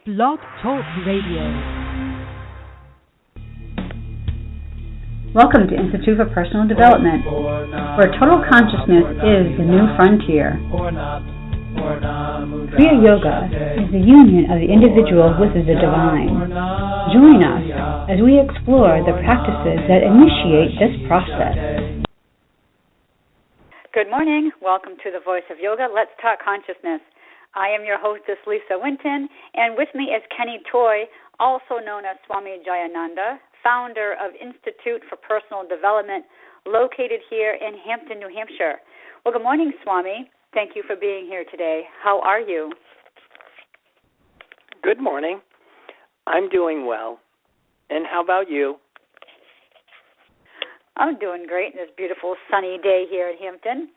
Blog Talk Radio. Welcome to Institute for Personal Development, where total consciousness is the new frontier. Kriya Yoga is the union of the individual with the divine. Join us as we explore the practices that initiate this process. Good morning. Welcome to the Voice of Yoga. Let's talk consciousness. I am your hostess, Lisa Winton, and with me is Kenny Toy, also known as Swami Jayananda, founder of Institute for Personal Development, located here in Hampton, New Hampshire. Well, good morning, Swami. Thank you for being here today. How are you? Good morning. I'm doing well. And how about you? I'm doing great in this beautiful sunny day here in Hampton.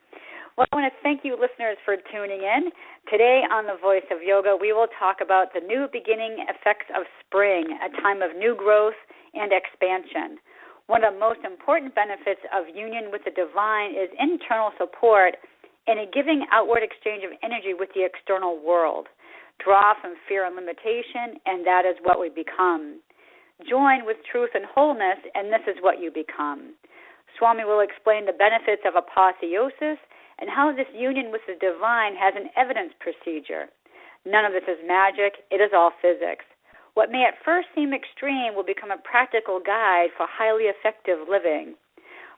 Well, I want to thank you, listeners, for tuning in. Today on The Voice of Yoga, we will talk about the new beginning effects of spring, a time of new growth and expansion. One of the most important benefits of union with the divine is internal support and a giving outward exchange of energy with the external world. Draw from fear and limitation, and that is what we become. Join with truth and wholeness, and this is what you become. Swami will explain the benefits of apotheosis and how this union with the divine has an evidence procedure. None of this is magic. It is all physics. What may at first seem extreme will become a practical guide for highly effective living.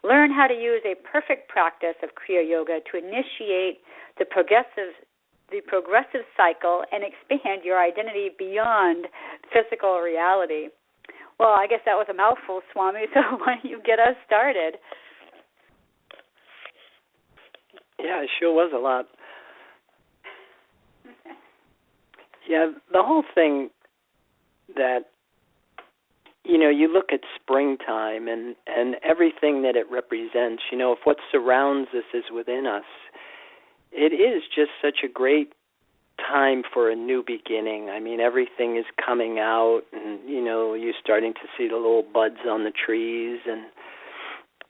Learn how to use a perfect practice of Kriya Yoga to initiate the progressive cycle and expand your identity beyond physical reality. Well, I guess that was a mouthful, Swami, so why don't you get us started? Yeah, it sure was a lot. Yeah, the whole thing that, you look at springtime and everything that it represents, if what surrounds us is within us, it is just such a great time for a new beginning. I mean, everything is coming out and, you're starting to see the little buds on the trees and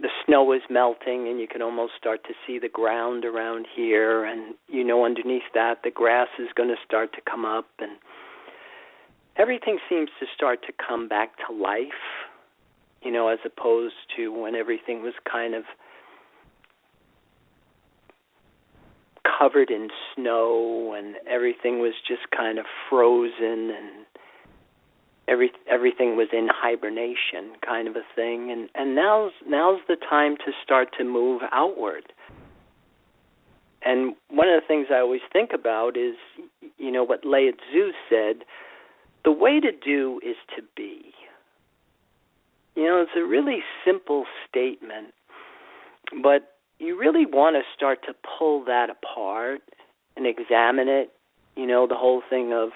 the snow is melting and you can almost start to see the ground around here and, underneath that the grass is going to start to come up and everything seems to start to come back to life, as opposed to when everything was kind of covered in snow and everything was just kind of frozen and everything was in hibernation kind of a thing. And now's the time to start to move outward. And one of the things I always think about is, what Lao Tzu said, the way to do is to be. It's a really simple statement, but you really want to start to pull that apart and examine it, the whole thing of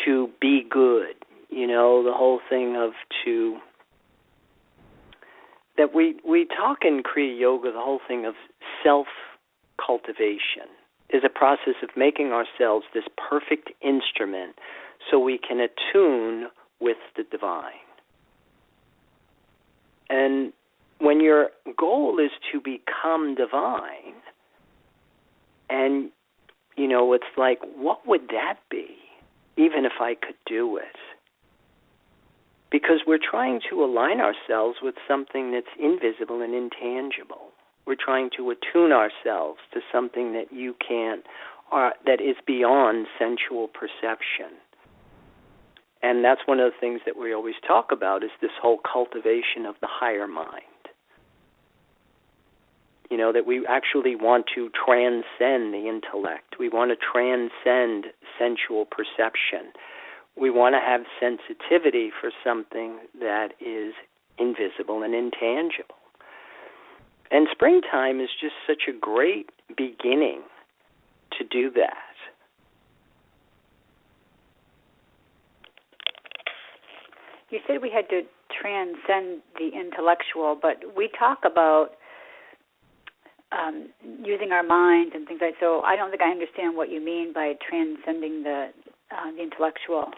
to be good, the whole thing of that we talk in Kriya Yoga, the whole thing of self-cultivation is a process of making ourselves this perfect instrument so we can attune with the divine. And when your goal is to become divine, and, it's like, what would that be, even if I could do it? Because we're trying to align ourselves with something that's invisible and intangible. We're trying to attune ourselves to something that you can't, or that is beyond sensual perception. And that's one of the things that we always talk about is this whole cultivation of the higher mind. That we actually want to transcend the intellect. We want to transcend sensual perception. We want to have sensitivity for something that is invisible and intangible. And springtime is just such a great beginning to do that. You said we had to transcend the intellectual, but we talk about using our minds and things like that. So I don't think I understand what you mean by transcending the intellectual.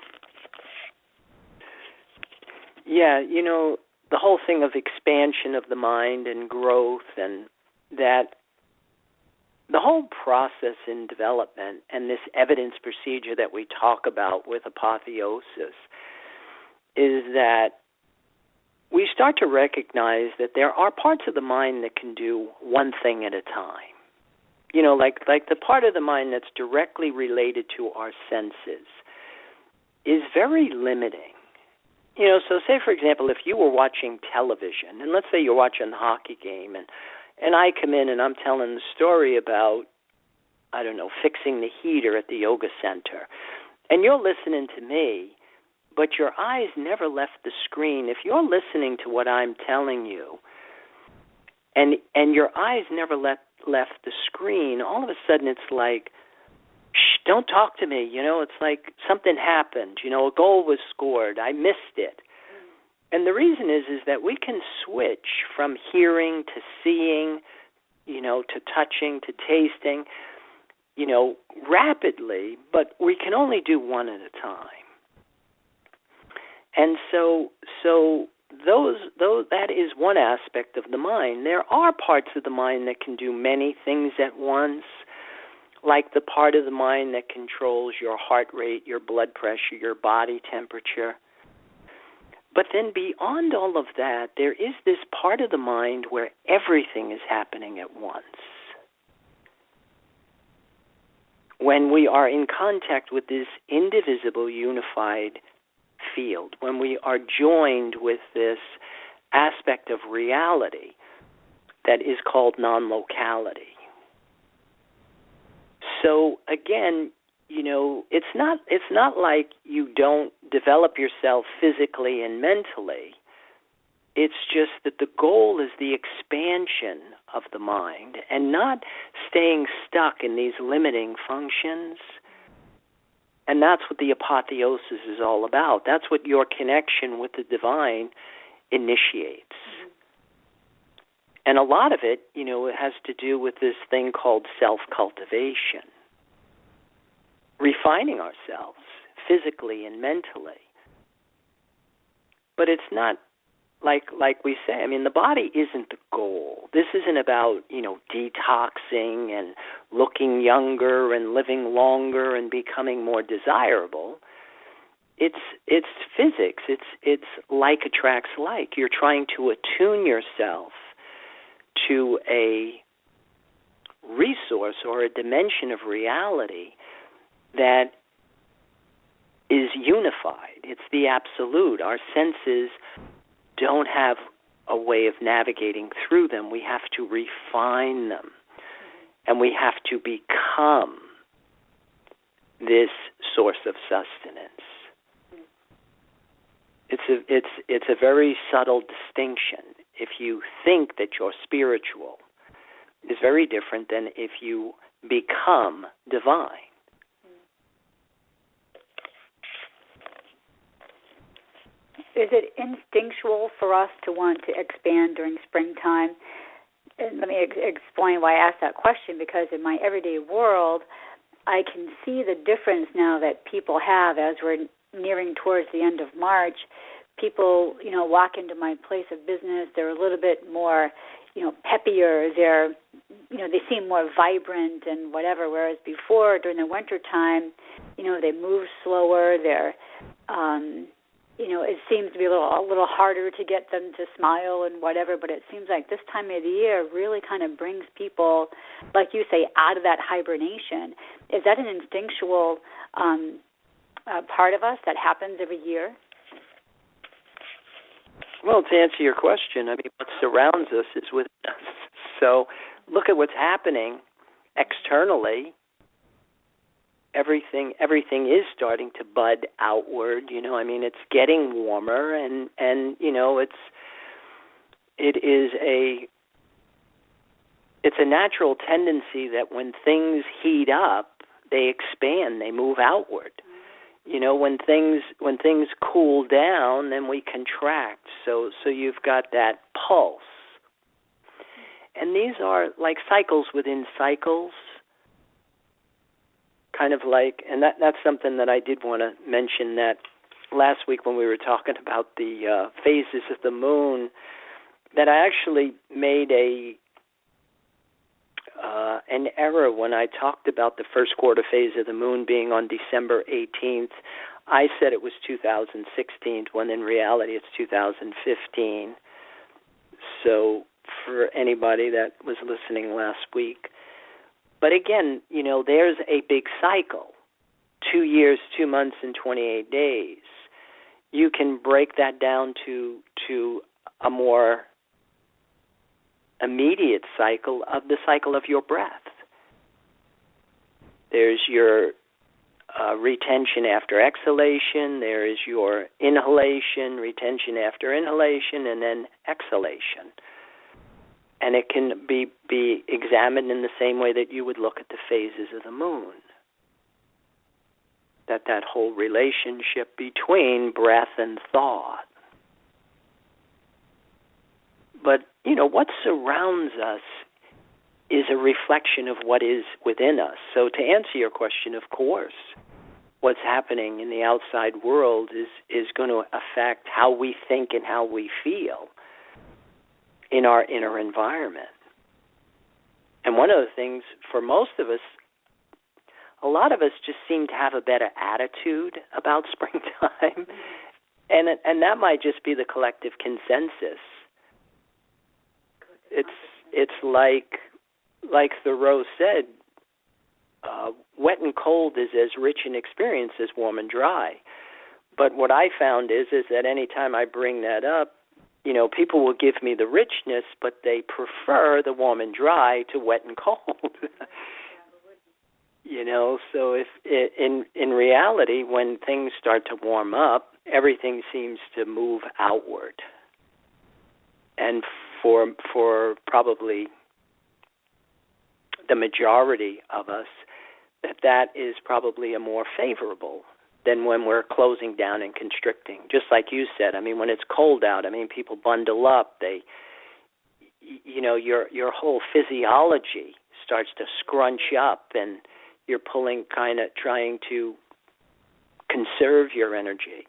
Yeah, the whole thing of expansion of the mind and growth, and that the whole process in development and this evidence procedure that we talk about with Apotheosis is that we start to recognize that there are parts of the mind that can do one thing at a time. You know, like the part of the mind that's directly related to our senses is very limiting. You know, so say, for example, if you were watching television, and let's say you're watching the hockey game, and I come in and I'm telling the story about, I don't know, fixing the heater at the yoga center, and you're listening to me, but your eyes never left the screen. If you're listening to what I'm telling you, and your eyes never left the screen, all of a sudden it's like, shh, don't talk to me. You know, it's like something happened. You know, a goal was scored. I missed it. And the reason is that we can switch from hearing to seeing, you know, to touching to tasting, you know, rapidly, but we can only do one at a time. And so that is one aspect of the mind. There are parts of the mind that can do many things at once, like the part of the mind that controls your heart rate, your blood pressure, your body temperature. But then beyond all of that, there is this part of the mind where everything is happening at once. When we are in contact with this indivisible, unified field, when we are joined with this aspect of reality that is called non-locality. So again, you know, it's not like you don't develop yourself physically and mentally. It's just that the goal is the expansion of the mind and not staying stuck in these limiting functions. And that's what the apotheosis is all about. That's what your connection with the divine initiates. And a lot of it, you know, it has to do with this thing called self-cultivation. Refining ourselves physically and mentally. But it's not like we say, I mean, the body isn't the goal. This isn't about, you know, detoxing and looking younger and living longer and becoming more desirable. It's physics. It's like attracts like. You're trying to attune yourself to a resource or a dimension of reality that is unified. It's the absolute. Our senses don't have a way of navigating through them. We have to refine them, and we have to become this source of sustenance. It's a very subtle distinction. If you think that you're spiritual, is very different than if you become divine. Is it instinctual for us to want to expand during springtime? And let me explain why I asked that question, because in my everyday world, I can see the difference now that people have as we're nearing towards the end of March. People, you know, walk into my place of business, they're a little bit more, you know, peppier, they're, you know, they seem more vibrant and whatever, whereas before, during the winter time, you know, they move slower, they're, you know, it seems to be a little harder to get them to smile and whatever, but it seems like this time of the year really kind of brings people, like you say, out of that hibernation. Is that an instinctual part of us that happens every year? Well, to answer your question, I mean, what surrounds us is within us. So look at what's happening externally. Everything is starting to bud outward. You know, I mean, it's getting warmer, and you know, it's a natural tendency that when things heat up, they expand, they move outward. You know, when things cool down, then we contract. So you've got that pulse. And these are like cycles within cycles. Kind of like, and that's something that I did want to mention, that last week when we were talking about the phases of the moon, that I actually made an error when I talked about the first quarter phase of the moon being on December 18th. I said it was 2016 when in reality it's 2015. So for anybody that was listening last week. But again, there's a big cycle. 2 years, 2 months, and 28 days. You can break that down to a more immediate cycle of the cycle of your breath. There's your retention after exhalation. There is your inhalation, retention after inhalation, and then exhalation. And it can be examined in the same way that you would look at the phases of the moon. That whole relationship between breath and thought. But, what surrounds us is a reflection of what is within us. So to answer your question, of course, what's happening in the outside world is going to affect how we think and how we feel in our inner environment. And one of the things for most of us, a lot of us just seem to have a better attitude about springtime, and that might just be the collective consensus. It's like Thoreau said, wet and cold is as rich in experience as warm and dry. But what I found is that any time I bring that up, people will give me the richness, but they prefer the warm and dry to wet and cold. So if in reality, when things start to warm up, everything seems to move outward. And for probably the majority of us, that is probably a more favorable than when we're closing down and constricting. Just like you said, when it's cold out, people bundle up. They, your whole physiology starts to scrunch up, and you're pulling, kind of trying to conserve your energy.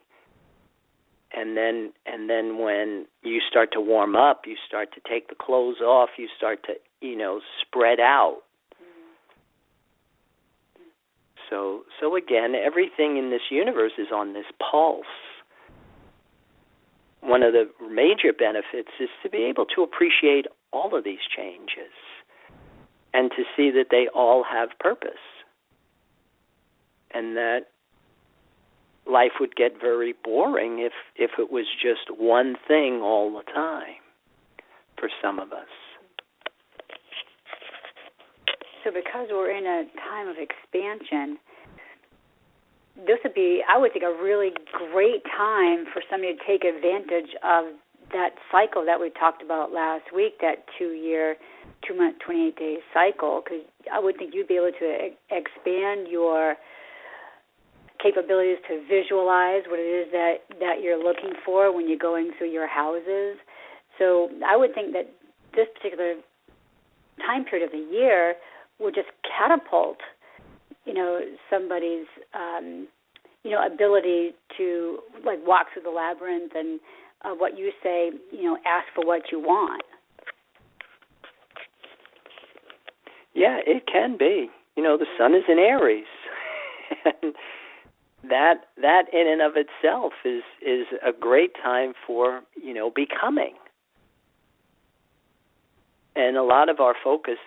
And then when you start to warm up, you start to take the clothes off, you start to, spread out. So again, everything in this universe is on this pulse. One of the major benefits is to be able to appreciate all of these changes and to see that they all have purpose. And that life would get very boring if it was just one thing all the time for some of us. So because we're in a time of expansion, this would be, I would think, a really great time for somebody to take advantage of that cycle that we talked about last week, that 2-year, 2-month, 28-day cycle, because I would think you'd be able to expand your capabilities to visualize what it is that you're looking for when you're going through your houses. So I would think that this particular time period of the year would just catapult, somebody's, ability to walk through the labyrinth and what you say, ask for what you want. Yeah, it can be. The sun is in Aries, and that in and of itself is a great time for becoming. And a lot of our focus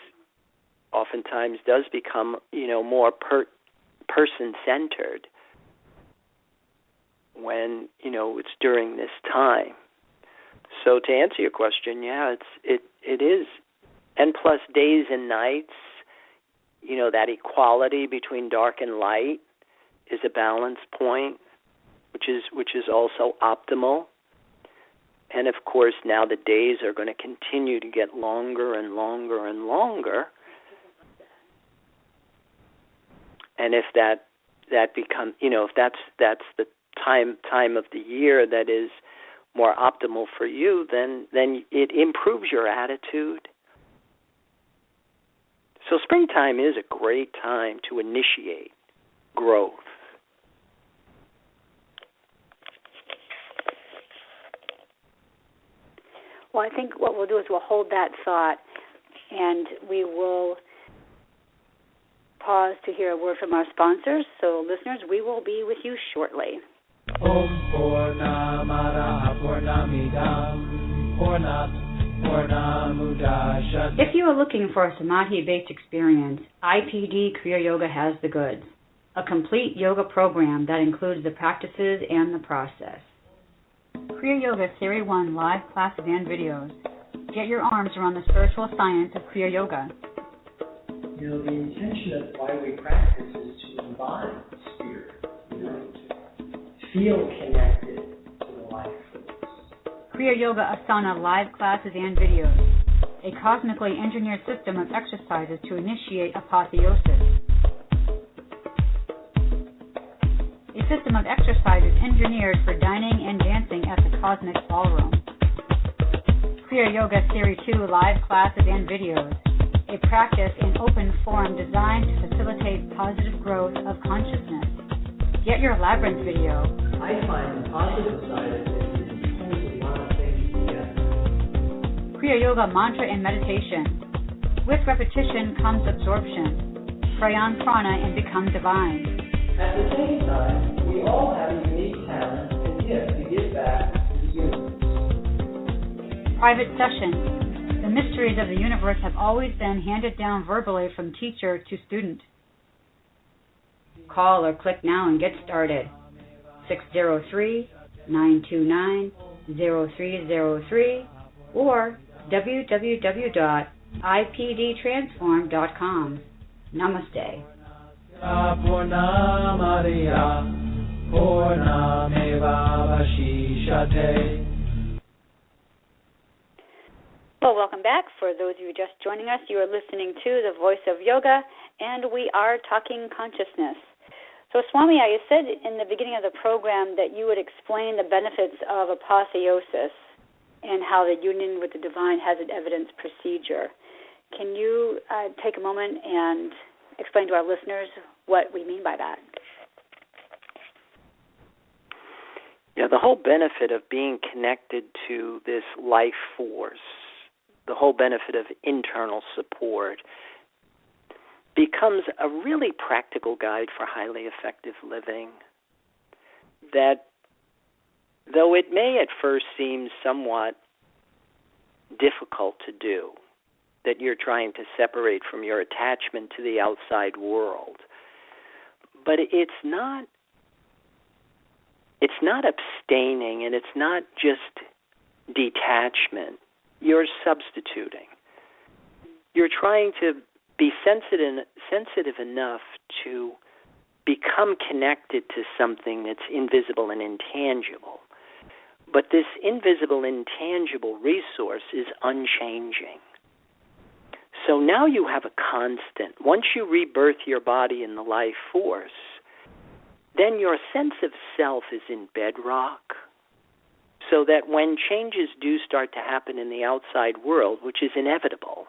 oftentimes does become more person-centered when it's during this time. So to answer your question, yeah, it is, and plus days and nights, that equality between dark and light is a balance point, which is also optimal. And of course, now the days are going to continue to get longer and longer and longer. And if that becomes, if that's the time of the year that is more optimal for you, then it improves your attitude. So springtime is a great time to initiate growth. Well, I think what we'll do is we'll hold that thought, and we will pause to hear a word from our sponsors. So, listeners, we will be with you shortly. Om Purnamada Purnamidam Purnamudachyate. If you are looking for a samadhi-based experience, IPD Kriya Yoga has the goods. A complete yoga program that includes the practices and the process. Kriya Yoga Series 1 live classes and videos. Get your arms around the spiritual science of Kriya Yoga. You know, the intention of why we practice is to embody spirit, to feel connected to the life force. Kriya Yoga Asana live classes and videos. A cosmically engineered system of exercises to initiate Apotheosis. A system of exercises engineered for dining and dancing at the Cosmic Ballroom. Kriya Yoga Series 2 live classes and videos. A practice in open form designed to facilitate positive growth of consciousness. Get your Labyrinth video. I find the positive side of it is it pulls a lot of things together. Kriya Yoga Mantra and Meditation. With repetition comes absorption. Pray on prana and become divine. At the same time, we all have a unique talent and gift to give back to the universe. Private sessions. The mysteries of the universe have always been handed down verbally from teacher to student. Call or click now and get started. 603-929-0303 or www.ipdtransform.com. Namaste. Purnamariya Purnamevavashishate. Well, welcome back. For those of you just joining us, you are listening to The Voice of Yoga, and we are talking consciousness. So, Swami, you said in the beginning of the program that you would explain the benefits of apotheosis and how the union with the divine has an evidence procedure. Can you take a moment and explain to our listeners what we mean by that? Yeah, the whole benefit of being connected to this life force, the whole benefit of internal support, becomes a really practical guide for highly effective living that, though it may at first seem somewhat difficult to do, that you're trying to separate from your attachment to the outside world, but it's not abstaining, and it's not just detachment. You're substituting. You're trying to be sensitive enough to become connected to something that's invisible and intangible. But this invisible, intangible resource is unchanging. So now you have a constant. Once you rebirth your body in the life force, then your sense of self is in bedrock, so that when changes do start to happen in the outside world, which is inevitable,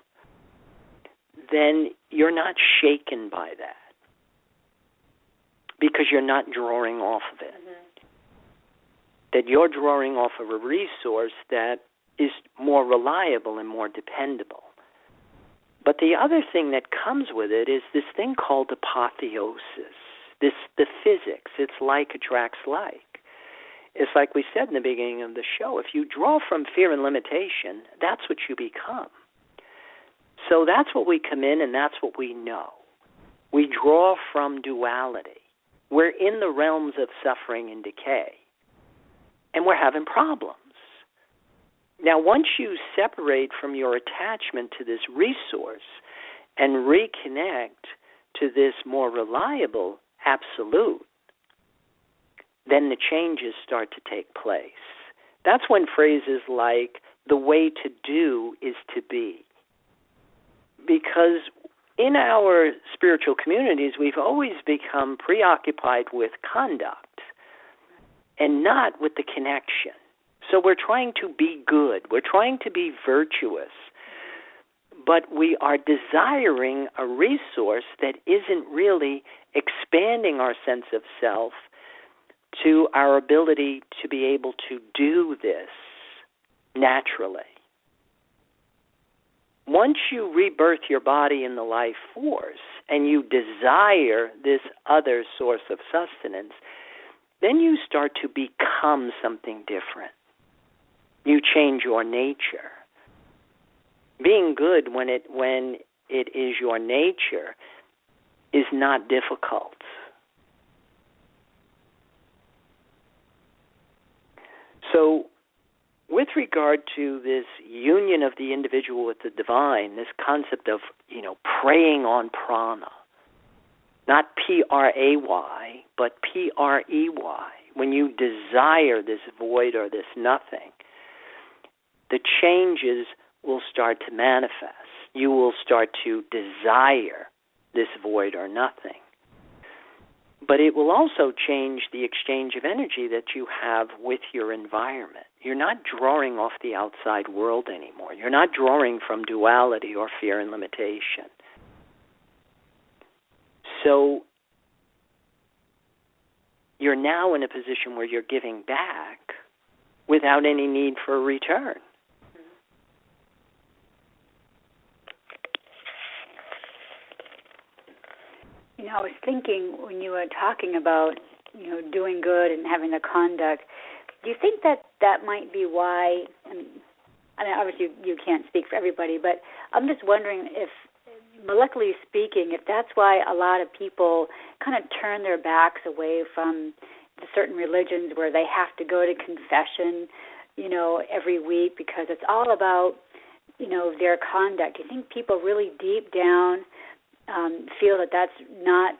then you're not shaken by that because you're not drawing off of it. Mm-hmm. That you're drawing off of a resource that is more reliable and more dependable. But the other thing that comes with it is this thing called apotheosis, the physics. It's like attracts like. It's like we said in the beginning of the show, if you draw from fear and limitation, that's what you become. So that's what we come in and that's what we know. We draw from duality. We're in the realms of suffering and decay, and we're having problems. Now, once you separate from your attachment to this resource and reconnect to this more reliable absolute, then the changes start to take place. That's when phrases like, the way to do is to be. Because in our spiritual communities, we've always become preoccupied with conduct and not with the connection. So we're trying to be good. We're trying to be virtuous. But we are desiring a resource that isn't really expanding our sense of self to our ability to be able to do this naturally. once you rebirth your body in the life force and you desire this other source of sustenance, then you start to become something different. You change your nature. Being good when it is your nature is not difficult. So, with regard to this union of the individual with the divine, this concept of, preying on prana, not P-R-A-Y, but P-R-E-Y, when you desire this void or this nothing, the changes will start to manifest. You will start to desire this void or nothing. But it will also change the exchange of energy that you have with your environment. You're not drawing off the outside world anymore. You're not drawing from duality or fear and limitation. So you're now in a position where you're giving back without any need for a return. I was thinking when you were talking about, doing good and having the conduct, do you think that might be why, I mean, obviously you can't speak for everybody, but I'm just wondering if, molecularly speaking, if that's why a lot of people kind of turn their backs away from the certain religions where they have to go to confession, every week because it's all about, their conduct. Do you think people really deep down feel that that's not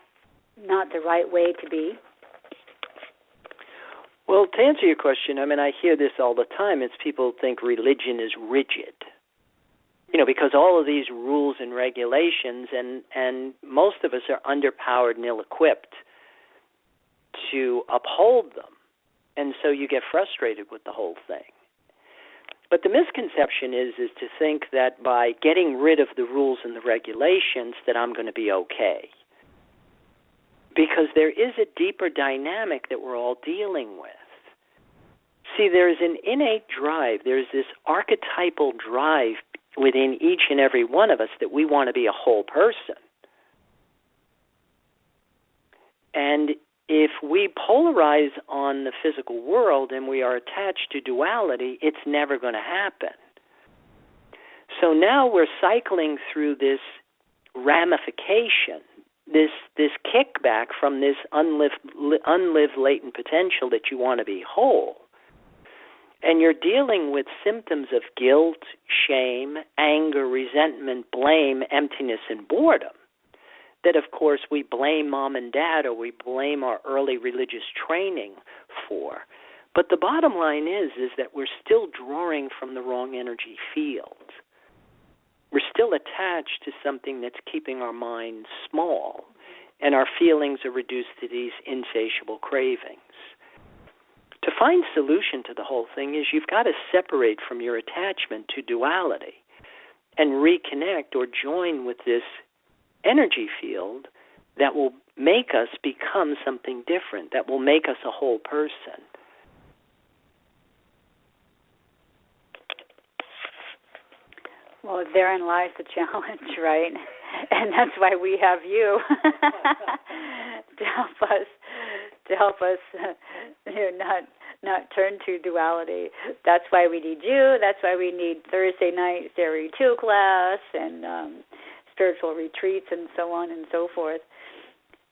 the right way to be? Well, to answer your question, I hear this all the time. It's people think religion is rigid, because all of these rules and regulations, and most of us are underpowered and ill-equipped to uphold them, and so you get frustrated with the whole thing. But the misconception is to think that by getting rid of the rules and the regulations that I'm going to be okay. Because there is a deeper dynamic that we're all dealing with. See, there's an innate drive. There's this archetypal drive within each and every one of us that we want to be a whole person. And if we polarize on the physical world and we are attached to duality, it's never going to happen. So now we're cycling through this ramification, this kickback from this unlived latent potential that you want to be whole. And you're dealing with symptoms of guilt, shame, anger, resentment, blame, emptiness, and boredom. That, of course, we blame mom and dad or we blame our early religious training for. But the bottom line is that we're still drawing from the wrong energy field. We're still attached to something that's keeping our mind small, and our feelings are reduced to these insatiable cravings. To find solution to the whole thing is you've got to separate from your attachment to duality and reconnect or join with this energy field that will make us become something different, that will make us a whole person. Well, therein lies the challenge, right? And that's why we have you to help us not turn to duality. That's why we need you. That's why we need Thursday night Theory 2 class and spiritual retreats and so on and so forth.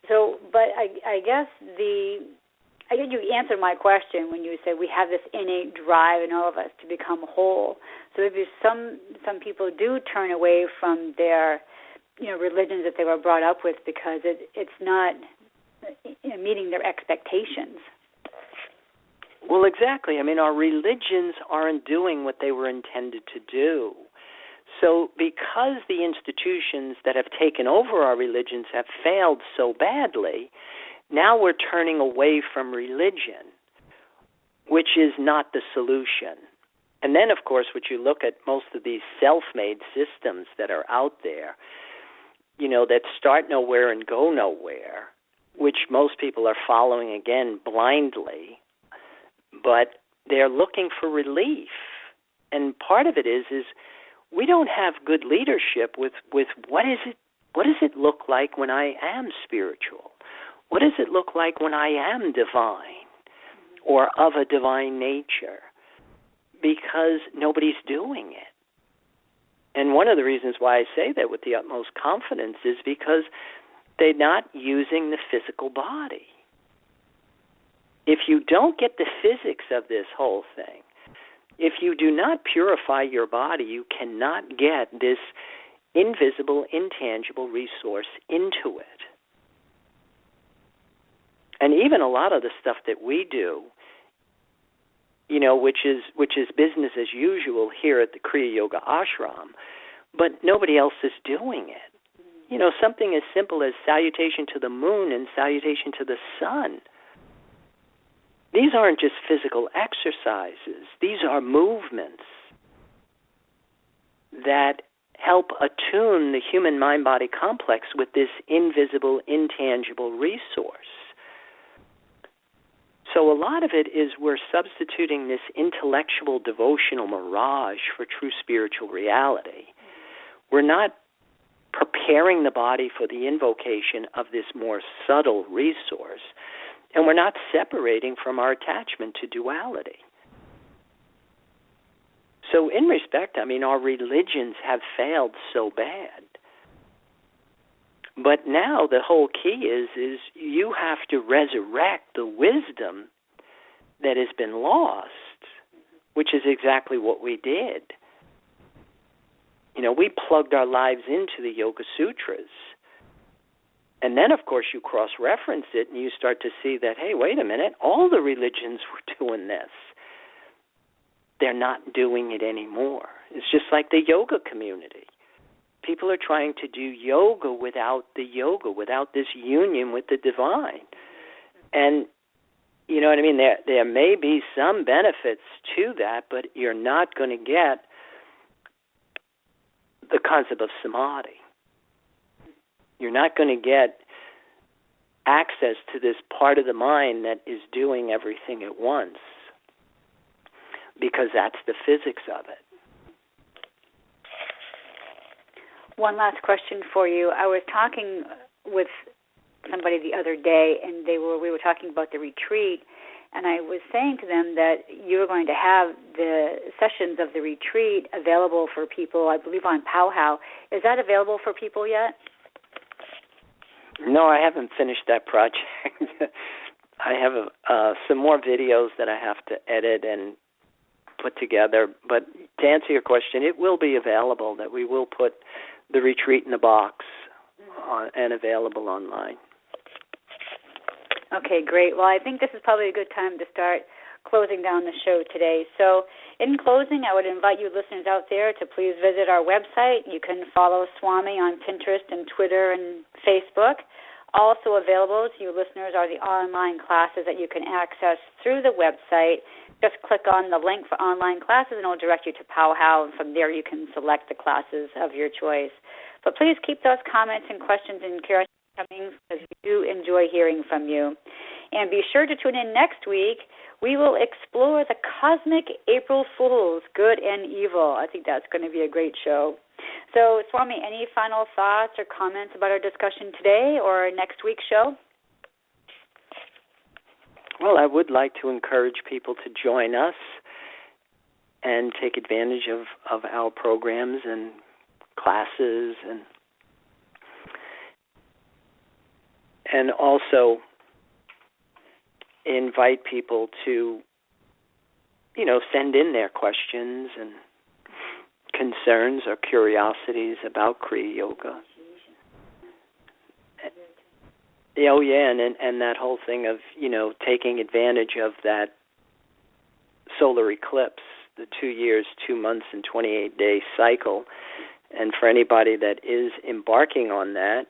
So, but I guess you answered my question when you said we have this innate drive in all of us to become whole. So maybe some people do turn away from their religions that they were brought up with because it's not meeting their expectations. Well, exactly. Our religions aren't doing what they were intended to do. So because the institutions that have taken over our religions have failed so badly, now we're turning away from religion, which is not the solution. And then, of course, what you look at most of these self-made systems that are out there, that start nowhere and go nowhere, which most people are following, again, blindly, but they're looking for relief. And part of it is we don't have good leadership with what does it look like when I am spiritual? What does it look like when I am divine or of a divine nature? Because nobody's doing it. And one of the reasons why I say that with the utmost confidence is because they're not using the physical body. If you don't get the physics of this whole thing, if you do not purify your body, you cannot get this invisible, intangible resource into it. And even a lot of the stuff that we do, which is business as usual here at the Kriya Yoga ashram, but nobody else is doing it. Something as simple as salutation to the moon and salutation to the sun. These aren't just physical exercises. These are movements that help attune the human mind-body complex with this invisible, intangible resource. So a lot of it is we're substituting this intellectual devotional mirage for true spiritual reality. We're not preparing the body for the invocation of this more subtle resource, and we're not separating from our attachment to duality. So in respect, our religions have failed so bad. But now the whole key is you have to resurrect the wisdom that has been lost, which is exactly what we did. We plugged our lives into the Yoga Sutras. And then, of course, you cross-reference it and you start to see that, hey, wait a minute, all the religions were doing this. They're not doing it anymore. It's just like the yoga community. People are trying to do yoga without this union with the divine. And, you know what I mean, there may be some benefits to that, but you're not going to get the concept of samadhi. You're not going to get access to this part of the mind that is doing everything at once, because that's the physics of it. One last question for you. I was talking with somebody the other day, and we were talking about the retreat, and I was saying to them that you were going to have the sessions of the retreat available for people, I believe, on Powwow. Is that available for people yet? No, I haven't finished that project. I have some more videos that I have to edit and put together. But to answer your question, it will be available, that we will put the retreat in a box and available online. Okay, great. Well, I think this is probably a good time to start closing down the show today. So in closing, I would invite you listeners out there to please visit our website. You can follow Swami on Pinterest and Twitter and Facebook. Also available to you listeners are the online classes that you can access through the website. Just click on the link for online classes and it will direct you to Powwow, and from there you can select the classes of your choice. But please keep those comments and questions and curiosities coming, because we do enjoy hearing from you. And be sure to tune in next week. We will explore the cosmic April Fools, good and evil. I think that's going to be a great show. So, Swami, any final thoughts or comments about our discussion today or next week's show? Well, I would like to encourage people to join us and take advantage of our programs and classes, and also invite people to, send in their questions and concerns or curiosities about Kriya Yoga. Oh, yeah, and that whole thing of, taking advantage of that solar eclipse, the 2 years, 2 months, and 28-day cycle. And for anybody that is embarking on that,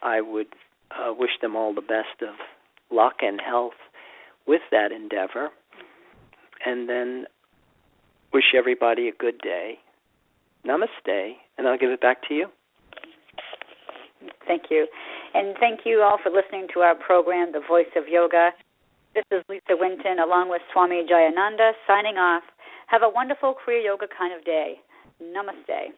I would wish them all the best of luck and health with that endeavor. And then wish everybody a good day. Namaste, and I'll give it back to you. Thank you. And thank you all for listening to our program, The Voice of Yoga. This is Lisa Winton, along with Swami Jayananda, signing off. Have a wonderful Kriya Yoga kind of day. Namaste.